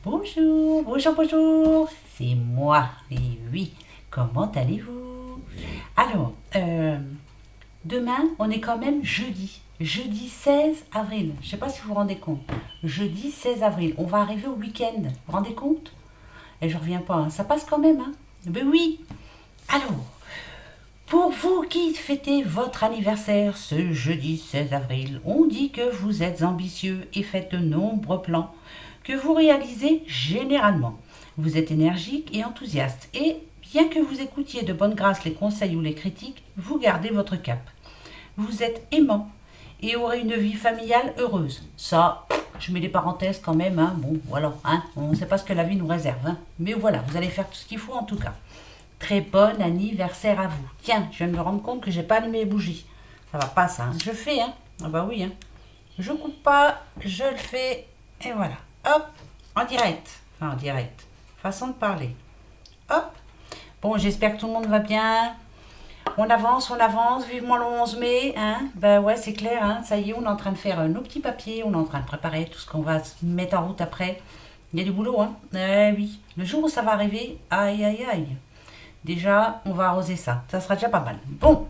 Bonjour, bonjour, bonjour, c'est moi, et oui, comment allez-vous? Alors, demain, on est quand même jeudi 16 avril, je ne sais pas si vous vous rendez compte, jeudi 16 avril, on va arriver au week-end, vous vous rendez compte? Et je reviens pas, hein. Ça passe quand même, hein? Ben oui, alors, pour vous qui fêtez votre anniversaire ce jeudi 16 avril, on dit que vous êtes ambitieux et faites de nombreux plans que vous réalisez généralement. Vous êtes énergique et enthousiaste et bien que vous écoutiez de bonne grâce les conseils ou les critiques, vous gardez votre cap. Vous êtes aimant et aurez une vie familiale heureuse. Ça, je mets des parenthèses quand même, hein. Bon, voilà, hein. On ne sait pas ce que la vie nous réserve, hein. Mais voilà, vous allez faire tout ce qu'il faut en tout cas. Très bon anniversaire à vous. Tiens, je viens de me rendre compte que j'ai pas allumé les bougies. Ça va pas ça, hein. Je fais, hein. Ah bah oui, hein. Je coupe pas, je le fais, et voilà. Hop, en direct. Enfin, en direct. Façon de parler. Hop. Bon, j'espère que tout le monde va bien. On avance, vivement le 11 mai, hein. Ben ouais, c'est clair, hein. Ça y est, on est en train de faire nos petits papiers, on est en train de préparer tout ce qu'on va se mettre en route après. Il y a du boulot, hein. Eh oui. Le jour où ça va arriver, aïe, aïe, aïe. Déjà, on va arroser ça. Ça sera déjà pas mal. Bon,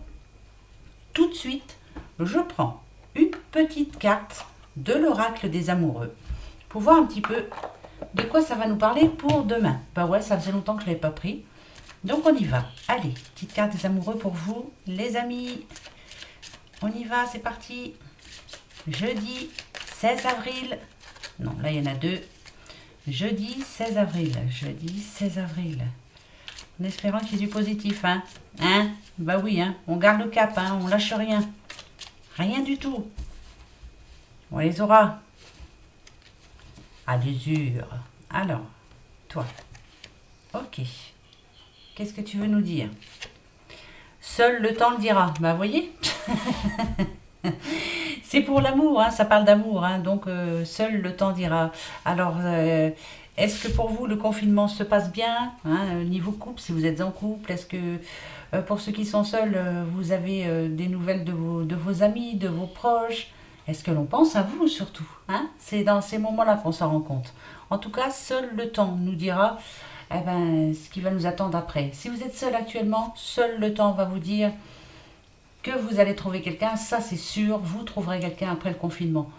tout de suite, je prends une petite carte de l'oracle des amoureux pour voir un petit peu de quoi ça va nous parler pour demain. Bah ouais, ça faisait longtemps que je ne l'avais pas pris. Donc on y va. Allez, petite carte des amoureux pour vous, les amis. On y va, c'est parti. Jeudi 16 avril. Non, là il y en a deux. Jeudi 16 avril. Jeudi 16 avril. En espérant qu'il y ait du positif, hein. Hein? Bah oui, hein. On garde le cap, hein. On lâche rien. Rien du tout. On les aura. À l'usure. Alors, toi. Ok. Qu'est-ce que tu veux nous dire? Seul le temps le dira. Bah, voyez. C'est pour l'amour, hein. Ça parle d'amour, hein. Donc, seul le temps dira. Alors, est-ce que pour vous, le confinement se passe bien, hein, niveau couple, si vous êtes en couple? Est-ce que pour ceux qui sont seuls, vous avez des nouvelles de vos amis, de vos proches? Est-ce que l'on pense à vous surtout, hein? C'est dans ces moments-là qu'on s'en rend compte. En tout cas, seul le temps nous dira eh ben, ce qui va nous attendre après. Si vous êtes seul actuellement, seul le temps va vous dire que vous allez trouver quelqu'un, ça c'est sûr, vous trouverez quelqu'un après le confinement.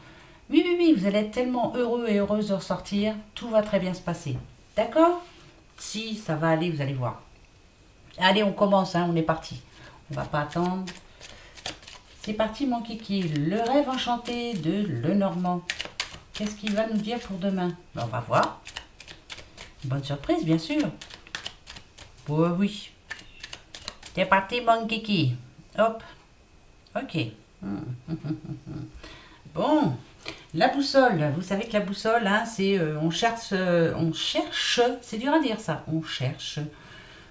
Oui, oui, oui, vous allez être tellement heureux et heureuse de ressortir, tout va très bien se passer. D'accord? Si, ça va aller, vous allez voir. Allez, on commence, hein, on est parti. On va pas attendre. C'est parti, mon kiki. Le rêve enchanté de Lenormand. Qu'est-ce qu'il va nous dire pour demain? Ben, on va voir. Bonne surprise, bien sûr. Oh, oui. C'est parti, mon kiki. Hop. Ok. Bon. La boussole. Vous savez que la boussole, hein, c'est on cherche, c'est dur à dire ça. On cherche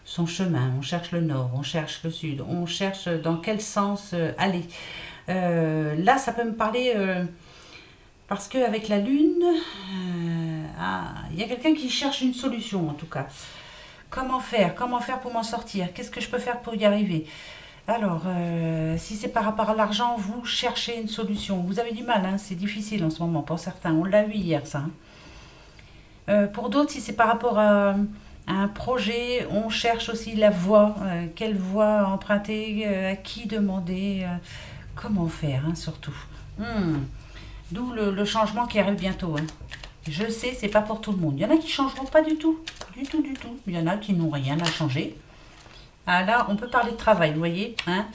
son chemin, on cherche le nord, on cherche le sud, on cherche dans quel sens aller. Là, ça peut me parler parce qu'avec la lune, il y a quelqu'un qui cherche une solution en tout cas. Comment faire? Comment faire pour m'en sortir? Qu'est-ce que je peux faire pour y arriver? Alors, si c'est par rapport à l'argent, vous cherchez une solution. Vous avez du mal, hein, c'est difficile en ce moment pour certains. On l'a vu hier, ça, hein. Pour d'autres, si c'est par rapport à un projet, on cherche aussi la voie. Quelle voie emprunter, à qui demander, comment faire, hein, surtout. Hmm. D'où le changement qui arrive bientôt, hein. Je sais, c'est pas pour tout le monde. Il y en a qui changeront pas du tout. Du tout, du tout. Il y en a qui n'ont rien à changer. Ah là, on peut parler de travail, vous voyez, hein.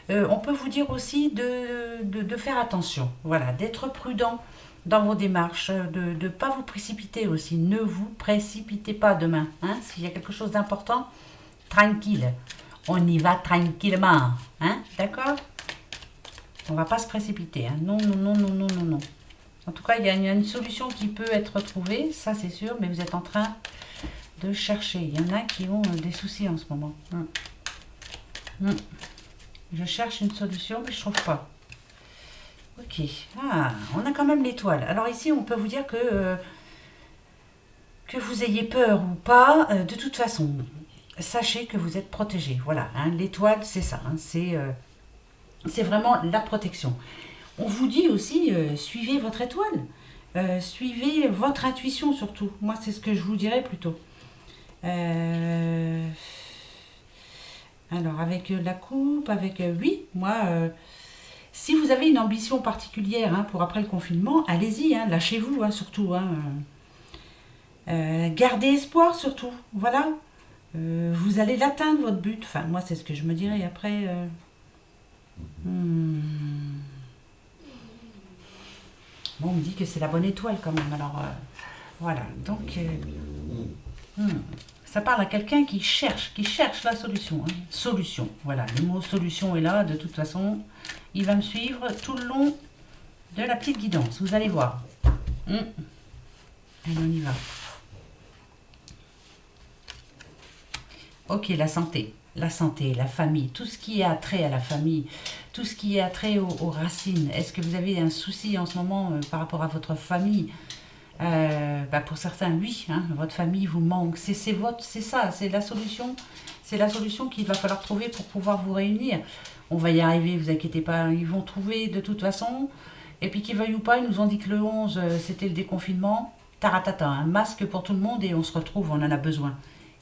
On peut vous dire aussi de faire attention, voilà, d'être prudent dans vos démarches, de ne pas vous précipiter aussi. Ne vous précipitez pas demain, hein. S'il y a quelque chose d'important, tranquille. On y va tranquillement, hein, d'accord? On va pas se précipiter, hein. Non, non, non, non, non, non, non. En tout cas, il y a une solution qui peut être trouvée, ça c'est sûr, mais vous êtes en train de chercher. Il y en a qui ont des soucis en ce moment. Je cherche une solution, mais je trouve pas. Ok. Ah, on a quand même l'étoile. Alors ici, on peut vous dire que vous ayez peur ou pas, de toute façon, sachez que vous êtes protégé. Voilà, hein, l'étoile, c'est ça. Hein, c'est vraiment la protection. On vous dit aussi, suivez votre étoile. Suivez votre intuition surtout. Moi, c'est ce que je vous dirais plutôt. Alors, avec la coupe, avec... oui, moi... si vous avez une ambition particulière hein, pour après le confinement, allez-y, hein, lâchez-vous hein, surtout. Hein, gardez espoir surtout. Voilà. Vous allez l'atteindre, votre but. Enfin, moi, c'est ce que je me dirais. Après... Bon, on me dit que c'est la bonne étoile quand même. Alors, voilà. Donc... ça parle à quelqu'un qui cherche la solution. Hein. Solution, voilà, le mot solution est là, de toute façon, il va me suivre tout le long de la petite guidance, vous allez voir. Allez, on y va. Ok, la santé, la famille, tout ce qui a trait à la famille, tout ce qui a trait aux racines. Est-ce que vous avez un souci en ce moment par rapport à votre famille? Pour certains, oui, hein, votre famille vous manque. C'est ça, c'est la solution. C'est la solution qu'il va falloir trouver pour pouvoir vous réunir. On va y arriver, vous inquiétez pas. Ils vont trouver de toute façon. Et puis qu'ils veuillent ou pas, ils nous ont dit que le 11, c'était le déconfinement. Taratata, un masque pour tout le monde et on se retrouve, on en a besoin.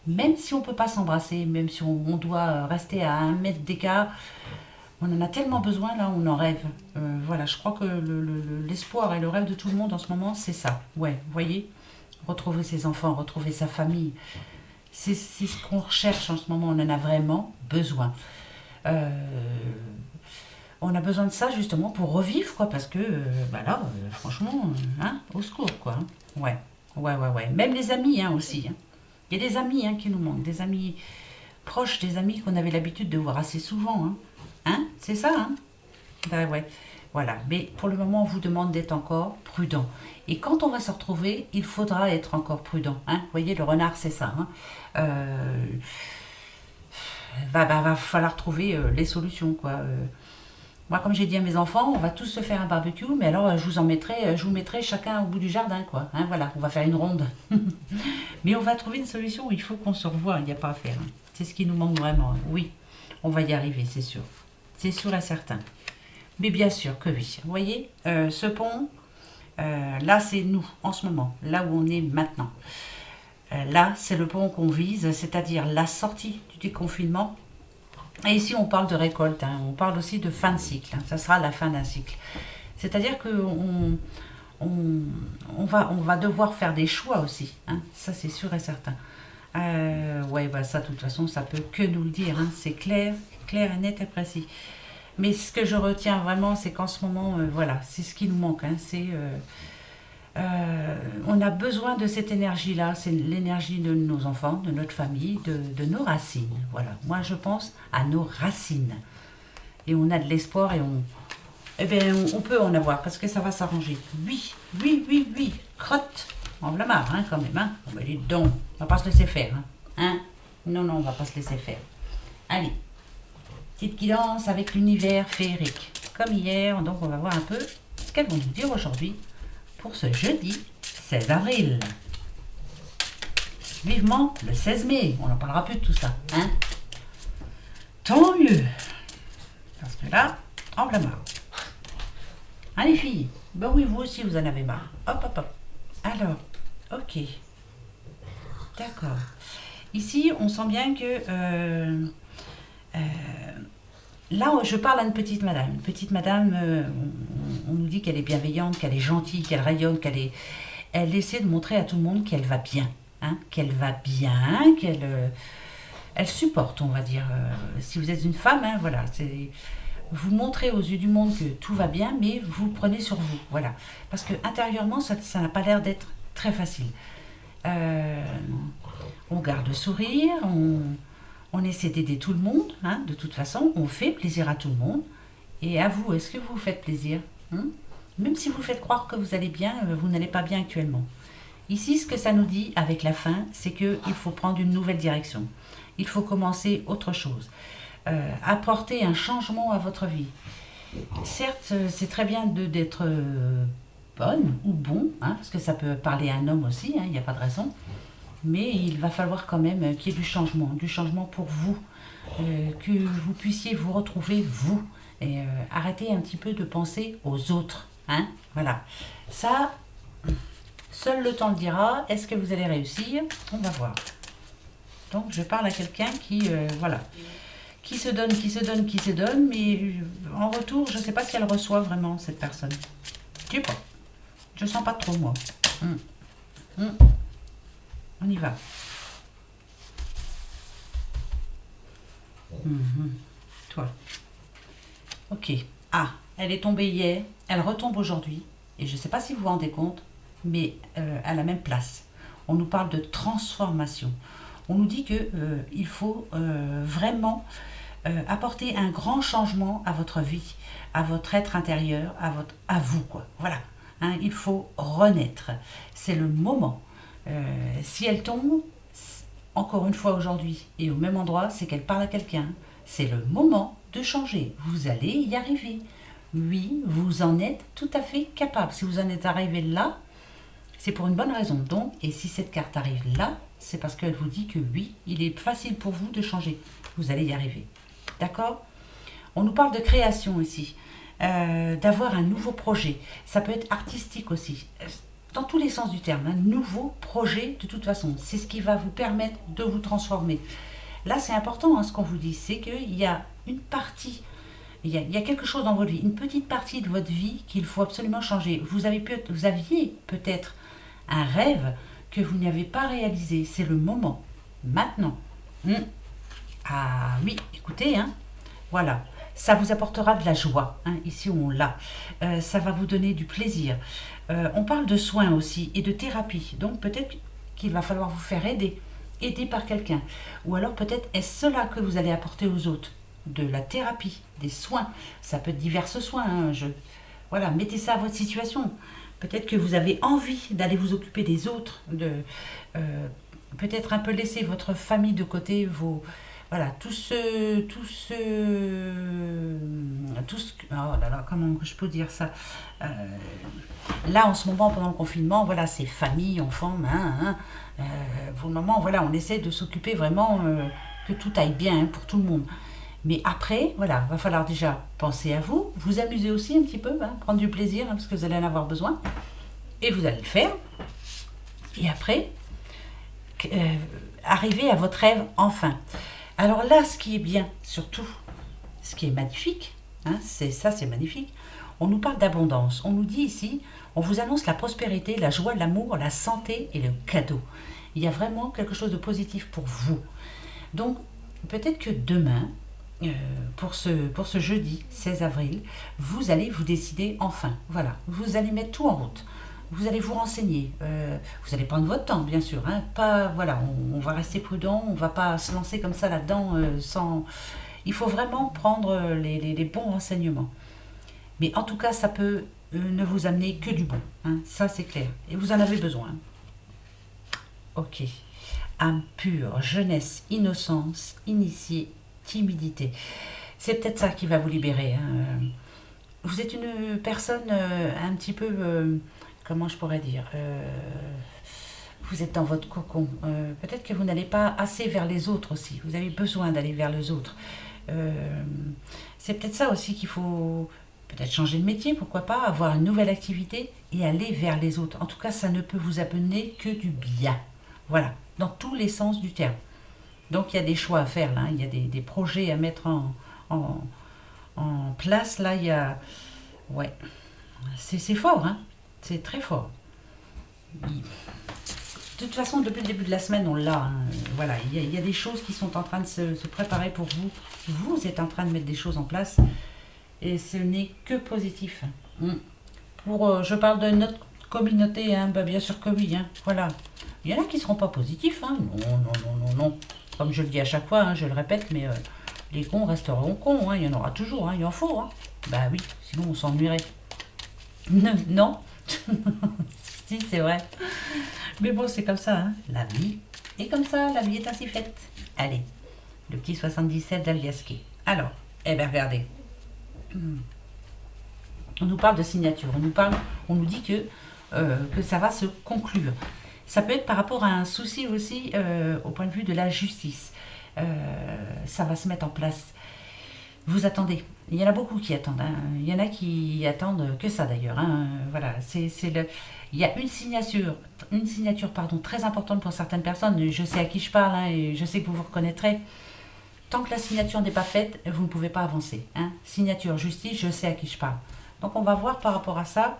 Même si on ne peut pas s'embrasser, même si on doit rester à 1 mètre d'écart, on en a tellement besoin, là, on en rêve. Voilà, je crois que l'espoir et le rêve de tout le monde en ce moment, c'est ça. Ouais, vous voyez, retrouver ses enfants, retrouver sa famille. C'est ce qu'on recherche en ce moment, on en a vraiment besoin. On a besoin de ça, justement, pour revivre, quoi, parce que, là, franchement, hein, au secours, quoi. Hein. Ouais. Même les amis, hein, aussi. Hein. Il y a des amis hein, qui nous manquent, des amis proches, des amis qu'on avait l'habitude de voir assez souvent, hein. Hein, c'est ça, hein? Ben ouais, voilà. Mais pour le moment, on vous demande d'être encore prudent. Et quand on va se retrouver, il faudra être encore prudent. Hein? Vous voyez, le renard, c'est ça. Hein? Va falloir trouver les solutions, quoi. Moi, comme j'ai dit à mes enfants, on va tous se faire un barbecue, mais alors je vous mettrai chacun au bout du jardin, quoi. Hein, voilà, on va faire une ronde. Mais on va trouver une solution. Il faut qu'on se revoie. Il n'y a pas à faire. Hein. C'est ce qui nous manque vraiment. Hein. Oui, on va y arriver, c'est sûr. C'est sûr et certain. Mais bien sûr que oui. Vous voyez, ce pont, là, c'est nous, en ce moment, là où on est maintenant. Là, c'est le pont qu'on vise, c'est-à-dire la sortie du déconfinement. Et ici, on parle de récolte, hein, on parle aussi de fin de cycle. Hein, ça sera la fin d'un cycle. C'est-à-dire qu'on on va devoir faire des choix aussi. Hein, ça, c'est sûr et certain. Ça, de toute façon, ça peut que nous le dire. Hein, c'est clair et net et précis. Mais ce que je retiens vraiment, c'est qu'en ce moment, voilà, c'est ce qui nous manque. Hein, on a besoin de cette énergie-là, c'est l'énergie de nos enfants, de notre famille, de nos racines. Voilà, moi je pense à nos racines. Et on a de l'espoir et on peut en avoir parce que ça va s'arranger. Oui, crotte. En voilà marre, hein, quand même. Hein. On va aller dedans. On va pas se laisser faire. Hein. Non, on va pas se laisser faire. Allez, petite guidance avec l'univers féerique. Comme hier, donc on va voir un peu ce qu'elles vont nous dire aujourd'hui pour ce jeudi 16 avril. Vivement le 16 mai. On n'en parlera plus de tout ça. Hein. Tant mieux. Parce que là, en voilà marre. Hein les filles? Ben oui, vous aussi vous en avez marre. Hop. Alors, ok. D'accord. Ici, on sent bien que... là, je parle à une petite madame. Une petite madame, on nous dit qu'elle est bienveillante, qu'elle est gentille, qu'elle rayonne, elle essaie de montrer à tout le monde qu'elle va bien. Hein, qu'elle va bien, elle supporte, on va dire. Si vous êtes une femme, hein, voilà, vous montrez aux yeux du monde que tout va bien, mais vous le prenez sur vous. Voilà. Parce que intérieurement, ça n'a pas l'air d'être très facile. On garde le sourire, on essaie d'aider tout le monde, hein, de toute façon, on fait plaisir à tout le monde. Et à vous, est-ce que vous vous faites plaisir hein? Même si vous faites croire que vous allez bien, vous n'allez pas bien actuellement. Ici, ce que ça nous dit avec la fin, c'est qu'il faut prendre une nouvelle direction. Il faut commencer autre chose. Apporter un changement à votre vie. Certes, c'est très bien d'être bonne ou bon, hein, parce que ça peut parler à un homme aussi, il n'y a pas de raison. Mais il va falloir quand même qu'il y ait du changement pour vous, que vous puissiez vous retrouver vous, et arrêter un petit peu de penser aux autres. Hein, voilà. Ça, Seul le temps le dira. Est-ce que vous allez réussir? On va voir. Donc, je parle à quelqu'un qui, voilà, qui se donne, qui se donne, qui se donne, mais en retour, je ne sais pas si elle reçoit vraiment, cette personne. Je sais pas. Je sens pas trop, moi. On y va. Toi. Ok. Ah, elle est tombée hier, elle retombe aujourd'hui. Et je ne sais pas si vous vous rendez compte, mais à la même place. On nous parle de transformation. On nous dit que il faut vraiment apporter un grand changement à votre vie, à votre être intérieur, à vous, quoi. Voilà. Hein, il faut renaître. C'est le moment. Si elle tombe, encore une fois aujourd'hui, et au même endroit, c'est qu'elle parle à quelqu'un. C'est le moment de changer. Vous allez y arriver. Oui, vous en êtes tout à fait capable. Si vous en êtes arrivé là, c'est pour une bonne raison. Donc, et si cette carte arrive là, c'est parce qu'elle vous dit que oui, il est facile pour vous de changer. Vous allez y arriver. D'accord? On nous parle de création ici, d'avoir un nouveau projet. Ça peut être artistique aussi, dans tous les sens du terme. Un nouveau projet, de toute façon, c'est ce qui va vous permettre de vous transformer. Là, c'est important, hein, ce qu'on vous dit, c'est qu'il y a une partie, il y a quelque chose dans votre vie, une petite partie de votre vie qu'il faut absolument changer. Vous aviez peut-être un rêve que vous n'avez pas réalisé. C'est le moment, maintenant. Ah oui, écoutez, hein, voilà. Ça vous apportera de la joie. Hein, ici, on l'a. Ça va vous donner du plaisir. On parle de soins aussi et de thérapie. Donc, peut-être qu'il va falloir vous faire aider par quelqu'un. Ou alors, peut-être est-ce cela que vous allez apporter aux autres. De la thérapie, des soins. Ça peut être divers soins. Hein, voilà, mettez ça à votre situation. Peut-être que vous avez envie d'aller vous occuper des autres. Peut-être un peu laisser votre famille de côté, voilà, oh là là, comment je peux dire ça? Là, en ce moment, pendant le confinement, voilà, c'est famille, enfants, pour le moment, voilà, on essaie de s'occuper vraiment que tout aille bien, hein, pour tout le monde. Mais après, voilà, va falloir déjà penser à vous, vous amuser aussi un petit peu, hein, prendre du plaisir, hein, parce que vous allez en avoir besoin, et vous allez le faire. Et après, arriver à votre rêve enfin. Alors là, ce qui est bien, surtout, ce qui est magnifique, hein, c'est magnifique, on nous parle d'abondance. On nous dit ici, on vous annonce la prospérité, la joie, l'amour, la santé et le cadeau. Il y a vraiment quelque chose de positif pour vous. Donc, peut-être que demain, pour ce jeudi 16 avril, vous allez vous décider enfin. Voilà, vous allez mettre tout en route. Vous allez vous renseigner. Vous allez prendre votre temps, bien sûr. Hein, pas, voilà, on va rester prudent. On ne va pas se lancer comme ça là-dedans sans. Il faut vraiment prendre les bons renseignements. Mais en tout cas, ça peut ne vous amener que du bon. Hein, ça, c'est clair. Et vous en avez besoin. Ok. Âme pure, jeunesse, innocence, initié, timidité. C'est peut-être ça qui va vous libérer. Hein. Vous êtes une personne un petit peu... comment je pourrais dire, vous êtes dans votre cocon. Peut-être que vous n'allez pas assez vers les autres aussi. Vous avez besoin d'aller vers les autres. C'est peut-être ça aussi qu'il faut peut-être changer de métier, pourquoi pas, avoir une nouvelle activité et aller vers les autres. En tout cas, ça ne peut vous amener que du bien. Voilà, dans tous les sens du terme. Donc, il y a des choix à faire là. Il y a des projets à mettre en place. Là, il y a... Ouais, c'est fort, hein. C'est très fort. De toute façon, depuis le début de la semaine, on l'a. Hein. Voilà, il y a des choses qui sont en train de se préparer pour vous. Vous êtes en train de mettre des choses en place. Et ce n'est que positif. Je parle de notre communauté, hein. Bah, bien sûr que oui. Hein. Voilà. Il y en a qui ne seront pas positifs. Hein. Non. Comme je le dis à chaque fois, hein, je le répète, mais les cons resteront cons. Hein. Il y en aura toujours. Hein. Il en faut. Hein. Bah oui, sinon on s'ennuierait. Non. Si, c'est vrai. Mais bon, c'est comme ça, hein. La vie est comme ça, la vie est ainsi faite. Allez, le petit 77 d'Aliaski. Alors, eh bien, regardez. On nous parle de signature, on nous dit que ça va se conclure. Ça peut être par rapport à un souci aussi au point de vue de la justice. Ça va se mettre en place. Vous attendez. Il y en a beaucoup qui attendent, hein. Il y en a qui attendent que ça d'ailleurs, hein. Voilà, il y a une signature pardon, très importante pour certaines personnes. Je sais à qui je parle, hein, et je sais que vous vous reconnaîtrez. Tant que la signature n'est pas faite, vous ne pouvez pas avancer, hein. Signature, justice, je sais à qui je parle. Donc on va voir par rapport à ça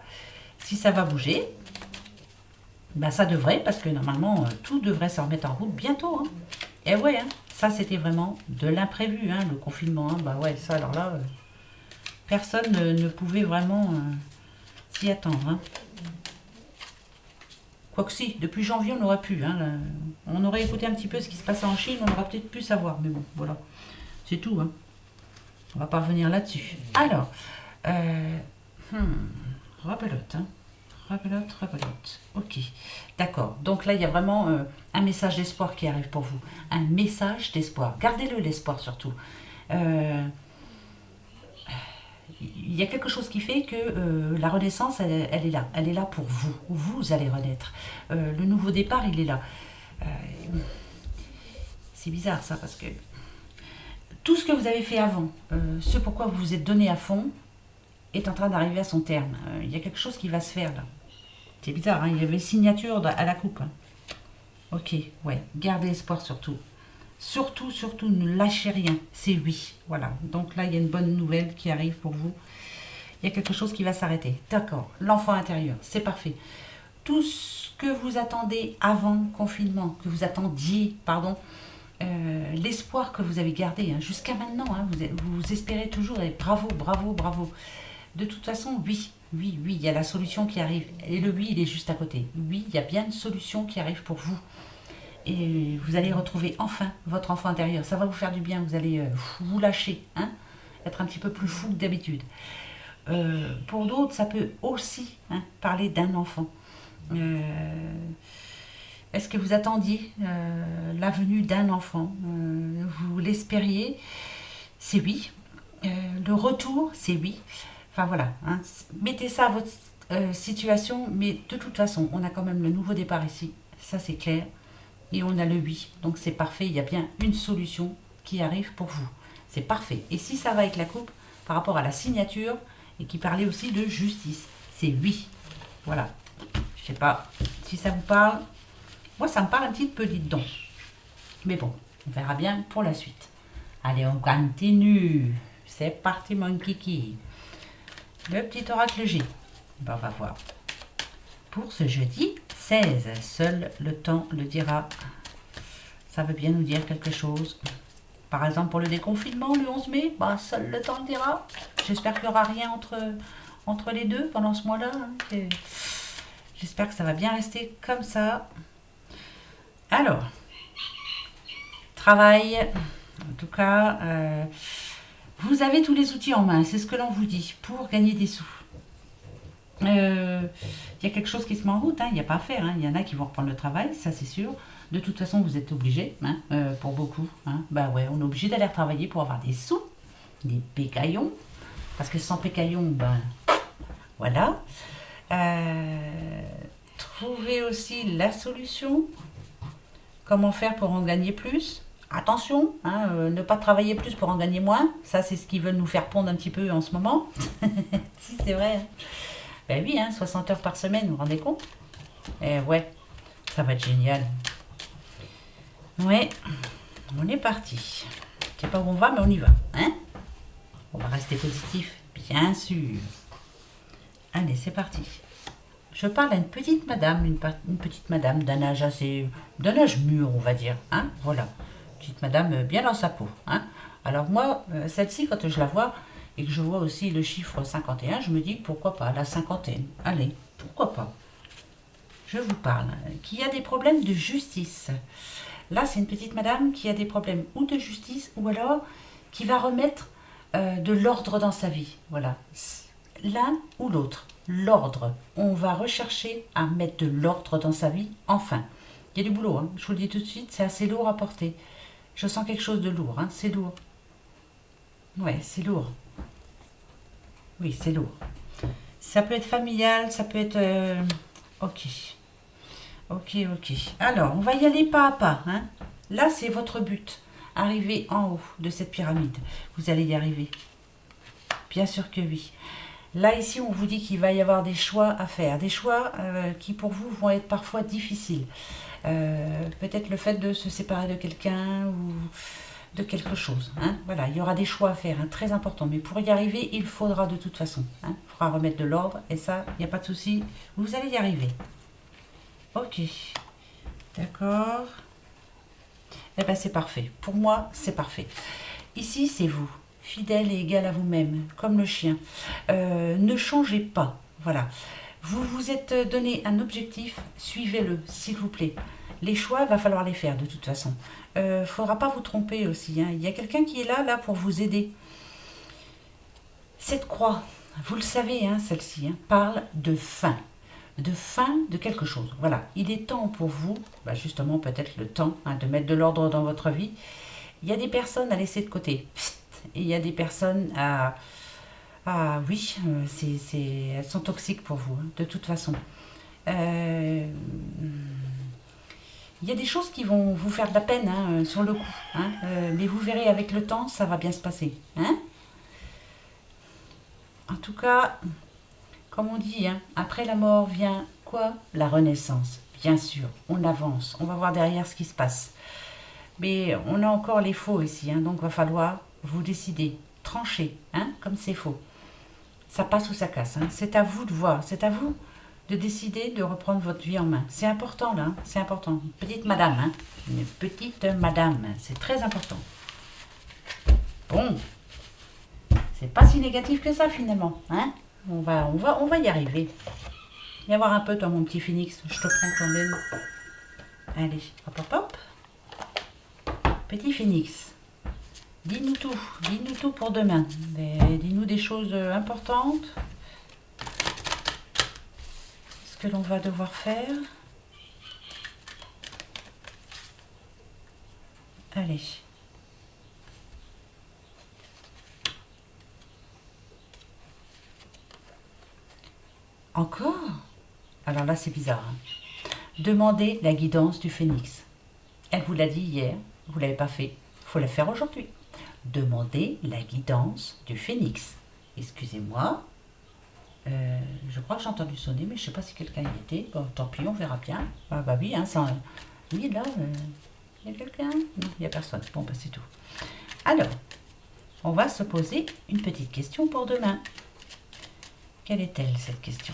si ça va bouger. Ben, ça devrait, parce que normalement tout devrait se remettre en route bientôt, hein. Et ouais, hein, ça c'était vraiment de l'imprévu, hein, le confinement, hein. Bah ouais, ça alors là, personne ne pouvait vraiment s'y attendre, hein. Quoique si, depuis janvier on aurait pu, hein, on aurait écouté un petit peu ce qui se passait en Chine, on aurait peut-être pu savoir, mais bon, voilà, c'est tout, hein. On va pas revenir là-dessus. Alors, rebelote, hein. Rebelote. Ok, d'accord. Donc là, il y a vraiment un message d'espoir qui arrive pour vous. Un message d'espoir. Gardez-le, l'espoir surtout. Il y a quelque chose qui fait que la renaissance, elle est là. Elle est là pour vous. Vous allez renaître. Le nouveau départ, il est là. C'est bizarre ça, parce que tout ce que vous avez fait avant, ce pourquoi vous vous êtes donné à fond, est en train d'arriver à son terme. Il y a quelque chose qui va se faire là. C'est bizarre, hein, il y avait signature à la coupe, hein. Ok, ouais, gardez espoir surtout. Surtout, ne lâchez rien. C'est oui, voilà. Donc là, il y a une bonne nouvelle qui arrive pour vous. Il y a quelque chose qui va s'arrêter. D'accord, l'enfant intérieur, c'est parfait. Tout ce que vous attendez avant le confinement, que vous attendiez, pardon, l'espoir que vous avez gardé, hein, jusqu'à maintenant, hein, vous espérez toujours, et bravo. De toute façon, oui, il y a la solution qui arrive. Et le oui, il est juste à côté. Oui, il y a bien une solution qui arrive pour vous. Et vous allez retrouver enfin votre enfant intérieur. Ça va vous faire du bien, vous allez vous lâcher, hein, être un petit peu plus fou que d'habitude. Pour d'autres, ça peut aussi, hein, parler d'un enfant. Est-ce que vous attendiez la venue d'un enfant? Vous l'espériez? C'est oui. Le retour, c'est oui. Enfin voilà, hein. Mettez ça à votre situation, mais de toute façon, on a quand même le nouveau départ ici, ça c'est clair, et on a le oui, donc c'est parfait, il y a bien une solution qui arrive pour vous, c'est parfait. Et si ça va avec la coupe, par rapport à la signature, et qui parlait aussi de justice, c'est oui, voilà. Je sais pas si ça vous parle, moi ça me parle un petit peu, dites donc, mais bon, on verra bien pour la suite. Allez, on continue, c'est parti mon kiki. Le petit oracle G. Ben, on va voir. Pour ce jeudi 16, seul le temps le dira. Ça veut bien nous dire quelque chose. Par exemple, pour le déconfinement, le 11 mai, ben, seul le temps le dira. J'espère qu'il n'y aura rien entre les deux pendant ce mois-là, hein. J'espère que ça va bien rester comme ça. Alors, travail. En tout cas, vous avez tous les outils en main, c'est ce que l'on vous dit, pour gagner des sous. Il y a quelque chose qui se met en route, hein, il n'y a pas à faire, hein. Il y en a qui vont reprendre le travail, ça c'est sûr. De toute façon, vous êtes obligés, hein, pour beaucoup, hein. Bah ouais, on est obligé d'aller travailler pour avoir des sous, des pécaillons. Parce que sans pécaillons, ben voilà. Trouver aussi la solution. Comment faire pour en gagner plus? Attention, hein, ne pas travailler plus pour en gagner moins. Ça, c'est ce qu'ils veulent nous faire pondre un petit peu en ce moment. Si, c'est vrai, hein. Ben oui, hein, 60 heures par semaine, vous vous rendez compte? Eh ouais, ça va être génial. Ouais, on est parti. Je sais pas où on va, mais on y va, hein? On va rester positif, bien sûr. Allez, c'est parti. Je parle à une petite madame, une petite madame d'un âge mûr, on va dire, hein? Voilà. Petite madame bien dans sa peau, hein? Alors moi, celle-ci, quand je la vois, et que je vois aussi le chiffre 51, je me dis pourquoi pas, la cinquantaine. Allez, pourquoi pas? Je vous parle. Qui a des problèmes de justice. Là, c'est une petite madame qui a des problèmes ou de justice, ou alors qui va remettre de l'ordre dans sa vie. Voilà. L'un ou l'autre. L'ordre. On va rechercher à mettre de l'ordre dans sa vie, enfin. Il y a du boulot, hein. Je vous le dis tout de suite, c'est assez lourd à porter. Je sens quelque chose de lourd, hein. C'est lourd. Ouais, c'est lourd. Oui, c'est lourd. Ça peut être familial, ça peut être... Ok. Ok. Alors, on va y aller pas à pas, hein. Là, c'est votre but. arriver en haut de cette pyramide. Vous allez y arriver. Bien sûr que oui. Là, ici, on vous dit qu'il va y avoir des choix à faire. Des choix qui, pour vous, vont être parfois difficiles. Peut-être le fait de se séparer de quelqu'un ou de quelque chose. Hein. Voilà, il y aura des choix à faire, hein, très importants. Mais pour y arriver, il faudra de toute façon. Hein. Il faudra remettre de l'ordre. Et ça, il n'y a pas de souci. Vous allez y arriver. Ok. D'accord. Eh bien, c'est parfait. Pour moi, c'est parfait. Ici, c'est vous. Fidèle et égal à vous-même, comme le chien. Ne changez pas. Voilà. Vous vous êtes donné un objectif, suivez-le, s'il vous plaît. Les choix, il va falloir les faire de toute façon. Il ne faudra pas vous tromper aussi. Hein. Il y a quelqu'un qui est là pour vous aider. Cette croix, vous le savez, hein, celle-ci, hein, parle de fin. De fin de quelque chose. Voilà. Il est temps pour vous, justement peut-être le temps hein, de mettre de l'ordre dans votre vie. Il y a des personnes à laisser de côté. Et il y a des personnes à... Ah oui, elles sont toxiques pour vous, hein, de toute façon. Il y a des choses qui vont vous faire de la peine hein, sur le coup. Hein, mais vous verrez avec le temps, ça va bien se passer. Hein. En tout cas, comme on dit, hein, après la mort vient quoi? La renaissance. Bien sûr, on avance, on va voir derrière ce qui se passe. Mais on a encore les faux ici, hein, donc il va falloir vous décider, trancher, hein, comme c'est faux. Ça passe ou ça casse. Hein. C'est à vous de voir, c'est à vous de décider de reprendre votre vie en main. C'est important là, hein, c'est important. Une petite madame, hein, une petite madame, c'est très important. Bon, c'est pas si négatif que ça finalement. Hein. On va y arriver. Viens voir un peu toi mon petit phénix, je te prends quand même. Allez, hop hop hop. Petit phénix. Dis-nous tout pour demain. Dis-nous des choses importantes. Ce que l'on va devoir faire. Allez. Encore? Alors là, c'est bizarre. Hein. Demandez la guidance du phénix. Elle vous l'a dit hier, vous ne l'avez pas fait. Il faut la faire aujourd'hui. Demandez la guidance du phénix. Excusez-moi. Je crois que j'ai entendu sonner, mais je ne sais pas si quelqu'un y était. Bon, tant pis, on verra bien. Ah bah oui, hein, ça, oui, là, il y a quelqu'un? Non, il n'y a personne. Bon, bah c'est tout. Alors, on va se poser une petite question pour demain. Quelle est-elle, cette question?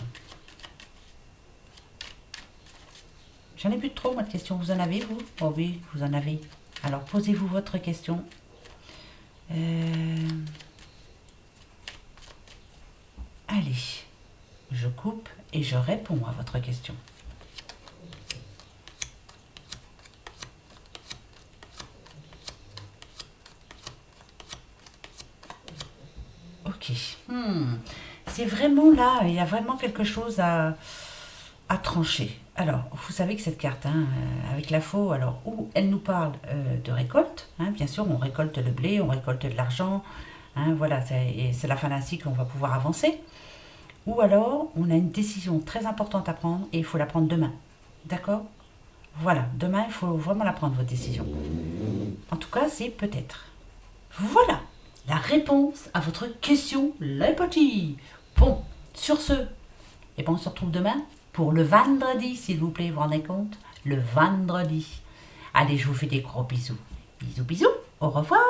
J'en ai plus de trop, moi, de questions. Vous en avez, vous? Oh oui, vous en avez. Alors, posez-vous votre question. Allez, je coupe et je réponds à votre question. Ok. C'est vraiment là, il y a vraiment quelque chose à trancher. Alors, vous savez que cette carte, hein, avec la faux, alors, où elle nous parle de récolte, hein, bien sûr, on récolte le blé, on récolte de l'argent, hein, voilà, c'est la fin d'un cycle, on va pouvoir avancer. Ou alors, on a une décision très importante à prendre et il faut la prendre demain. D'accord? Voilà, demain, il faut vraiment la prendre, votre décision. En tout cas, c'est peut-être. Voilà, la réponse à votre question, les petits. Bon, sur ce, et ben on se retrouve demain pour le vendredi, s'il vous plaît, vous vous rendez compte? Le vendredi. Allez, je vous fais des gros bisous. Bisous, bisous. Au revoir.